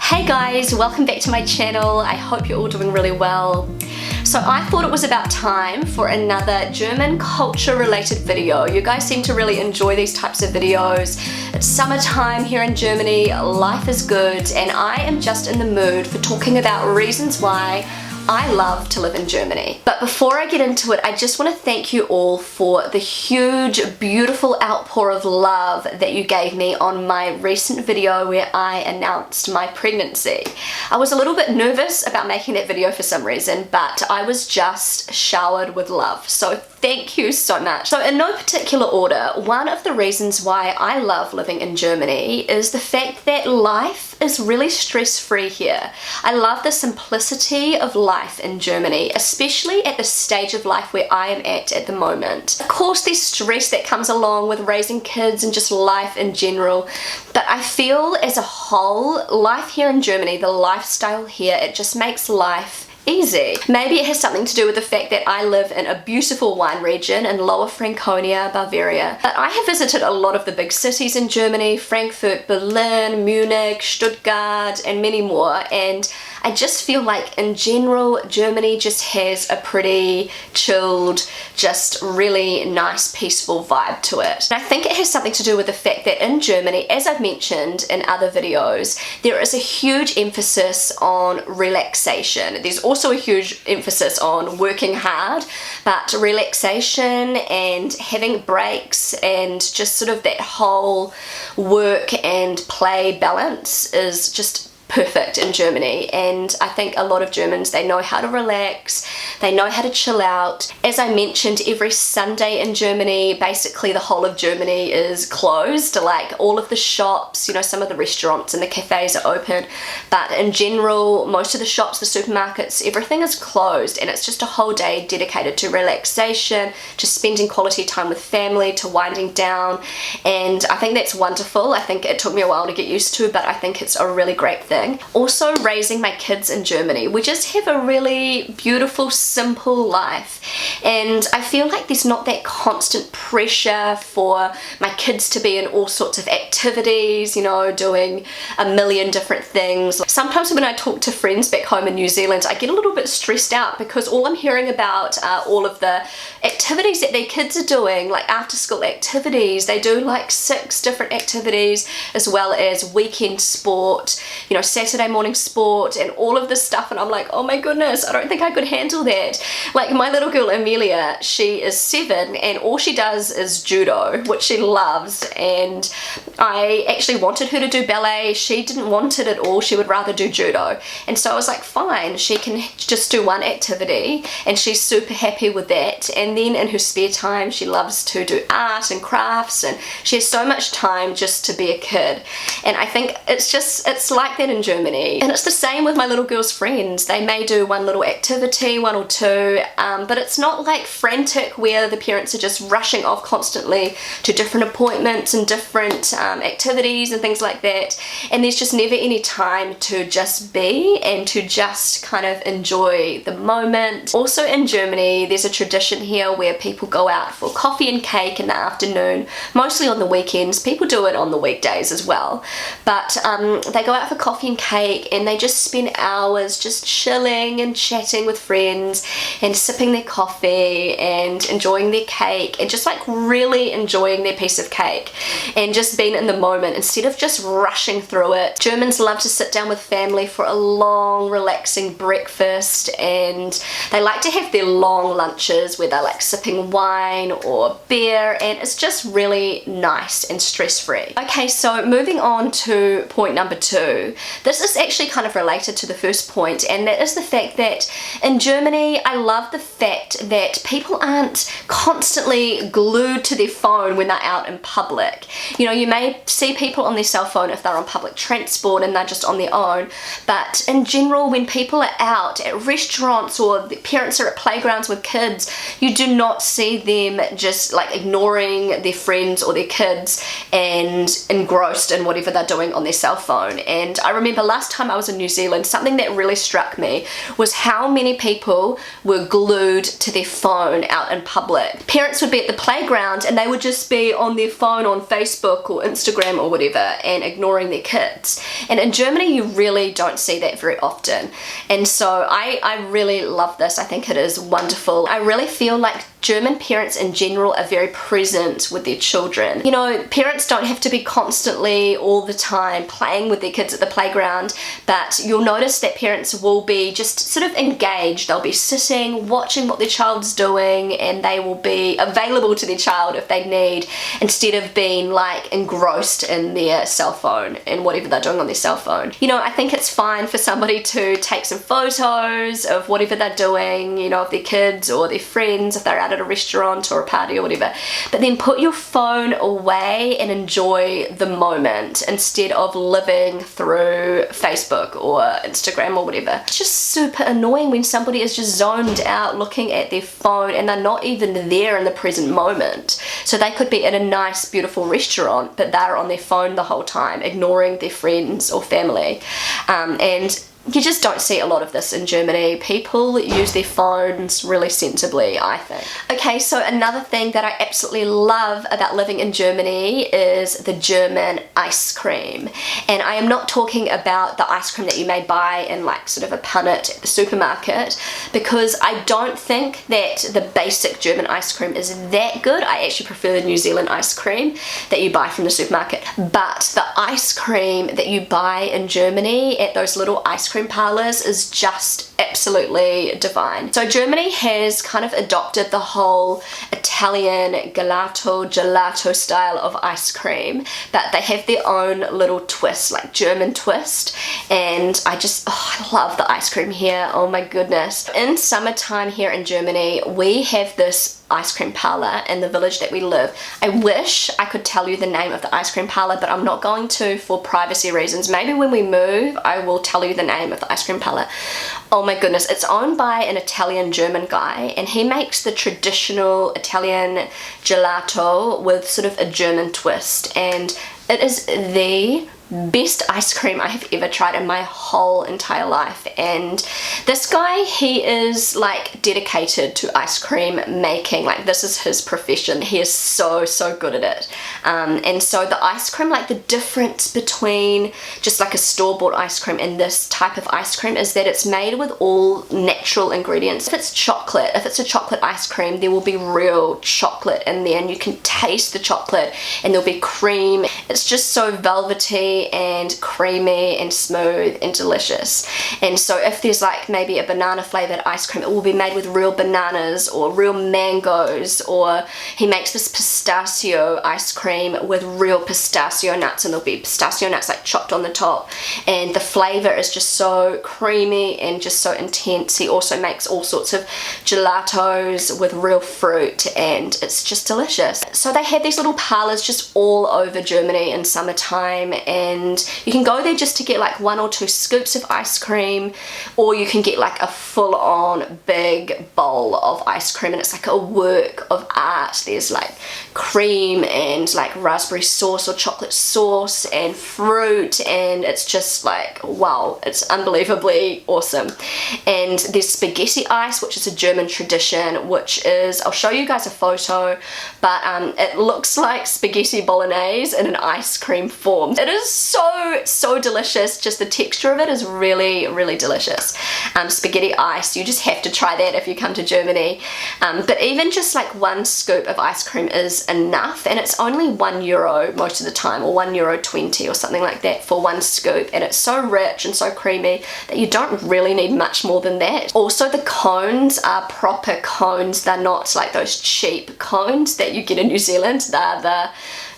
Hey guys, welcome back to my channel. I hope you're all doing really well. So I thought it was about time for another German culture related video. You guys seem to really enjoy these types of videos. It's summertime here in Germany, life is good, and I am just in the mood for talking about reasons why I love to live in Germany. But before I get into it, I just want to thank you all for the huge, beautiful outpour of love that you gave me on my recent video where I announced my pregnancy. I was a little bit nervous about making that video for some reason, but I was just showered with love. So thank you so much. So in no particular order, one of the reasons why I love living in Germany is the fact that life is really stress-free here. I love the simplicity of life in Germany, especially at the stage of life where I am at the moment. Of course, there's stress that comes along with raising kids and just life in general, but I feel as a whole, life here in Germany, the lifestyle here, it just makes life easy. Maybe it has something to do with the fact that I live in a beautiful wine region in Lower Franconia, Bavaria. But I have visited a lot of the big cities in Germany, Frankfurt, Berlin, Munich, Stuttgart, and many more, and I just feel like in general Germany just has a pretty chilled, just really nice, peaceful vibe to it. And I think it has something to do with the fact that in Germany, as I've mentioned in other videos, there is a huge emphasis on relaxation. There's also a huge emphasis on working hard, but relaxation and having breaks and just sort of that whole work and play balance is just perfect in Germany. And I think a lot of Germans, they know how to relax, they know how to chill out. As I mentioned, every Sunday in Germany, basically the whole of Germany is closed. Like all of the shops, you know, some of the restaurants and the cafes are open, but in general most of the shops, the supermarkets, everything is closed, and it's just a whole day dedicated to relaxation, just spending quality time with family, to winding down. And I think that's wonderful. I think it took me a while to get used to, but I think it's a really great thing. Also, raising my kids in Germany, we just have a really beautiful, simple life, and I feel like there's not that constant pressure for my kids to be in all sorts of activities, you know, doing a million different things. Sometimes when I talk to friends back home in New Zealand, I get a little bit stressed out because all I'm hearing about are all of the activities that their kids are doing, like after school activities. They do like 6 different activities, as well as weekend sport, you know, Saturday morning sport and all of this stuff, and I'm like, oh my goodness, I don't think I could handle that. Like my little girl Amelia, she is 7 and all she does is judo, which she loves, and I actually wanted her to do ballet. She didn't want it at all. She would rather do judo, and so I was like, fine, she can just do one activity, and she's super happy with that. And then in her spare time she loves to do art and crafts, and she has so much time just to be a kid. And I think it's like that in Germany. And it's the same with my little girl's friends. They may do one little activity, 1 or 2, but it's not like frantic where the parents are just rushing off constantly to different appointments and different activities and things like that, and there's just never any time to just be and to just kind of enjoy the moment. Also in Germany, there's a tradition here where people go out for coffee and cake in the afternoon, mostly on the weekends. People do it on the weekdays as well, but they go out for coffee and cake, and they just spend hours just chilling and chatting with friends and sipping their coffee and enjoying their cake and just like really enjoying their piece of cake and just being in the moment instead of just rushing through it. Germans love to sit down with family for a long relaxing breakfast, and they like to have their long lunches where they're like sipping wine or beer, and it's just really nice and stress-free. Okay, so moving on to point number 2. This is actually kind of related to the first point, and that is the fact that in Germany, I love the fact that people aren't constantly glued to their phone when they're out in public. You know, you may see people on their cell phone if they're on public transport and they're just on their own, but in general, when people are out at restaurants or the parents are at playgrounds with kids, you do not see them just like ignoring their friends or their kids and engrossed in whatever they're doing on their cell phone. And I remember remember last time I was in New Zealand, something that really struck me was how many people were glued to their phone out in public. Parents would be at the playground and they would just be on their phone on Facebook or Instagram or whatever and ignoring their kids. And in Germany, you really don't see that very often. And so I really love this. I think it is wonderful. I really feel like German parents in general are very present with their children. You know, parents don't have to be constantly all the time playing with their kids at the playground, but you'll notice that parents will be just sort of engaged. They'll be sitting, watching what their child's doing, and they will be available to their child if they need, instead of being like engrossed in their cell phone and whatever they're doing on their cell phone. You know, I think it's fine for somebody to take some photos of whatever they're doing, you know, of their kids or their friends if they're out at a restaurant or a party or whatever, but then put your phone away and enjoy the moment instead of living through Facebook or Instagram or whatever. It's just super annoying when somebody is just zoned out looking at their phone and they're not even there in the present moment. So they could be in a nice beautiful restaurant, but they're on their phone the whole time, ignoring their friends or family. And you just don't see a lot of this in Germany. People use their phones really sensibly, I think. Okay, so another thing that I absolutely love about living in Germany is the German ice cream. And I am not talking about the ice cream that you may buy in like sort of a punnet at the supermarket, because I don't think that the basic German ice cream is that good. I actually prefer the New Zealand ice cream that you buy from the supermarket. But the ice cream that you buy in Germany at those little ice cream parlors is just absolutely divine. So Germany has kind of adopted the whole Italian gelato style of ice cream, but they have their own little twist, like German twist, and I love the ice cream here. Oh my goodness. In summertime here in Germany, we have this ice cream parlor in the village that we live. I wish I could tell you the name of the ice cream parlor, but I'm not going to for privacy reasons. Maybe when we move, I will tell you the name of the ice cream parlor. Oh my goodness, it's owned by an Italian-German guy, and he makes the traditional Italian gelato with sort of a German twist, and it is the best ice cream I have ever tried in my whole entire life. And this guy, he is like dedicated to ice cream making. Like, this is his profession. He is so good at it. And so the ice cream, like the difference between just like a store-bought ice cream and this type of ice cream is that it's made with all natural ingredients. If it's chocolate, if it's a chocolate ice cream, there will be real chocolate in there, and you can taste the chocolate, and there'll be cream. It's just so velvety and creamy and smooth and delicious. And so if there's like maybe a banana flavored ice cream, it will be made with real bananas or real mangoes, or he makes this pistachio ice cream with real pistachio nuts, and there'll be pistachio nuts like chopped on the top, and the flavor is just so creamy and just so intense. He also makes all sorts of gelatos with real fruit, and it's just delicious. So they have these little parlors just all over Germany in summertime, and you can go there just to get like 1 or 2 scoops of ice cream, or you can get like a full-on big bowl of ice cream, and it's like a work of art. There's like cream and like raspberry sauce or chocolate sauce and fruit, and it's just like, wow, it's unbelievably awesome. And there's spaghetti ice, which is a German tradition, which is, I'll show you guys a photo, but it looks like spaghetti bolognese in an ice cream form. It is so delicious. Just the texture of it is really delicious. Spaghetti ice, you just have to try that if you come to Germany. But even just like 1 scoop of ice cream is enough, and it's only €1 most of the time, or €1.20 or something like that for 1 scoop, and it's so rich and so creamy that you don't really need much more than that. Also, the cones are proper cones. They're not like those cheap cones that you get in New Zealand. They're the,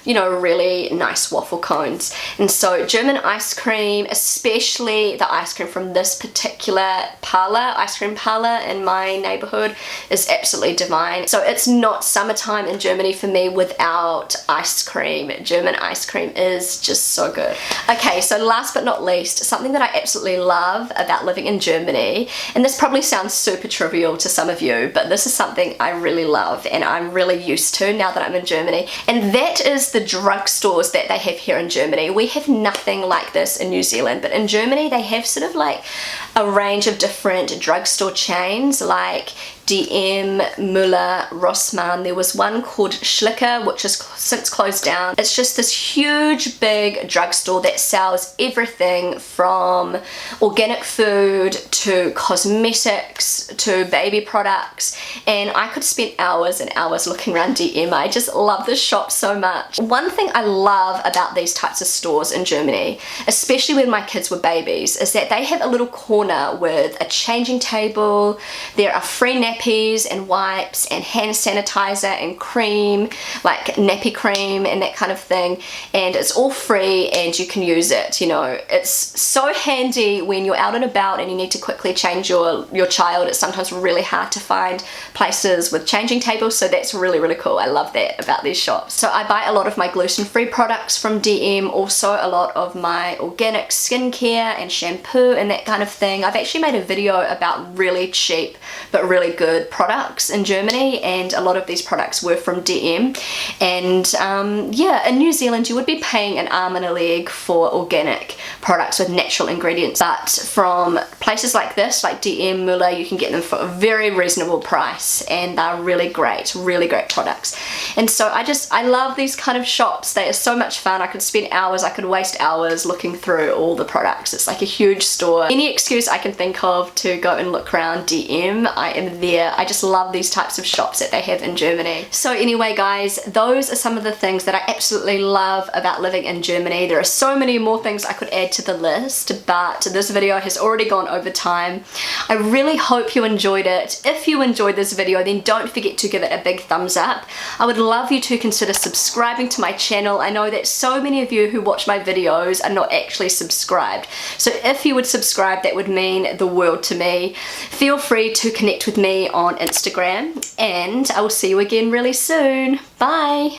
you know, really nice waffle cones. And so German ice cream, especially the ice cream from this particular parlor, ice cream parlor in my neighborhood, is absolutely divine. So it's not summertime in Germany for me without ice cream. German ice cream is just so good. Okay, so last but not least, something that I absolutely love about living in Germany, and this probably sounds super trivial to some of you, but this is something I really love and I'm really used to now that I'm in Germany, and that is the drugstores that they have here in Germany. We have nothing like this in New Zealand, but in Germany they have sort of like a range of different drugstore chains like DM, Müller, Rossmann. There was one called Schlicker, which has since closed down. It's just this huge big drugstore that sells everything from organic food to cosmetics to baby products, and I could spend hours and hours looking around DM. I just love this shop so much. One thing I love about these types of stores in Germany, especially when my kids were babies, is that they have a little corner with a changing table. There are free nappies and wipes and hand sanitizer and cream, like nappy cream and that kind of thing, and it's all free and you can use it. You know, it's so handy when you're out and about and you need to quickly change your child. It's sometimes really hard to find places with changing tables, so that's really, really cool. I love that about these shops. So I buy a lot of my gluten-free products from DM, also a lot of my organic skincare and shampoo and that kind of thing. I've actually made a video about really cheap but really good products in Germany, and a lot of these products were from DM. And yeah, in New Zealand you would be paying an arm and a leg for organic products with natural ingredients, but from places like this, like DM, Müller, you can get them for a very reasonable price, and they're really great products. And so I love these kind of shops. They are so much fun. I could spend hours, I could waste hours looking through all the products. It's like a huge store. Any excuse I can think of to go and look around DM, I am there. I just love these types of shops that they have in Germany. So anyway guys, those are some of the things that I absolutely love about living in Germany. There are so many more things I could add to the list, but this video has already gone over time. I really hope you enjoyed it. If you enjoyed this video, then don't forget to give it a big thumbs up. I would love you to consider subscribing to my channel. I know that so many of you who watch my videos are not actually subscribed, so if you would subscribe, that would mean the world to me. Feel free to connect with me on Instagram, and I will see you again really soon. Bye!